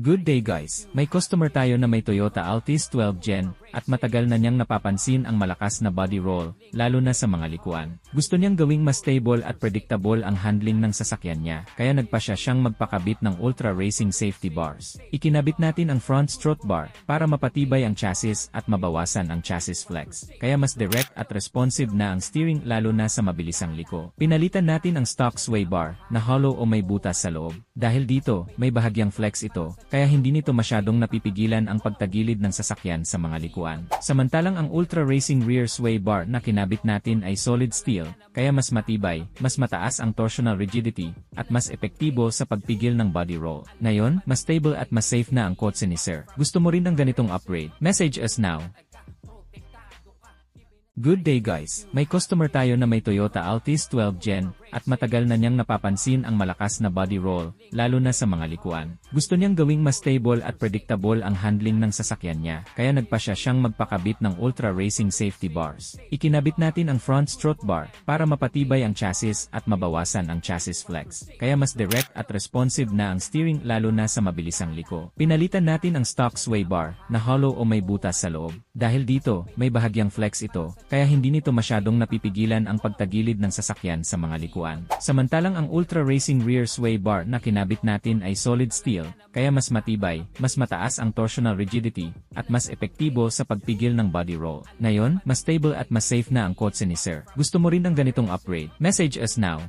Good day guys, may customer tayo na may Toyota Altis 12 Gen, at matagal na niyang napapansin ang malakas na body roll, lalo na sa mga likuan. Gusto niyang gawing mas stable at predictable ang handling ng sasakyan niya, kaya nagpasya siyang magpakabit ng Ultra Racing Safety Bars. Ikinabit natin ang front strut bar, para mapatibay ang chassis at mabawasan ang chassis flex, kaya mas direct at responsive na ang steering lalo na sa mabilisang liko. Pinalitan natin ang stock sway bar, na hollow o may butas sa loob. Dahil dito, may bahagyang flex ito, kaya hindi nito masyadong napipigilan ang pagtagilid ng sasakyan sa mga likuan. Samantalang ang Ultra Racing Rear Sway Bar na kinabit natin ay solid steel, kaya mas matibay, mas mataas ang torsional rigidity, at mas epektibo sa pagpigil ng body roll. Ngayon, mas stable at mas safe na ang kotse ni Sir. Gusto mo rin ng ganitong upgrade? Message us now. Good day guys, may customer tayo na may Toyota Altis 12 Gen, at matagal na niyang napapansin ang malakas na body roll, lalo na sa mga likuan. Gusto niyang gawing mas stable at predictable ang handling ng sasakyan niya, kaya nagpasya siyang magpakabit ng Ultra Racing Safety Bars. Ikinabit natin ang front strut bar, para mapatibay ang chassis at mabawasan ang chassis flex, kaya mas direct at responsive na ang steering lalo na sa mabilisang liko. Pinalitan natin ang stock sway bar, na hollow o may butas sa loob. Dahil dito, may bahagyang flex ito, kaya hindi nito masyadong napipigilan ang pagtagilid ng sasakyan sa mga likuan. Samantalang ang Ultra Racing Rear Sway Bar na kinabit natin ay solid steel, kaya mas matibay, mas mataas ang torsional rigidity, at mas epektibo sa pagpigil ng body roll. Ngayon, mas stable at mas safe na ang kotse ni Sir. Gusto mo rin ng ganitong upgrade? Message us now.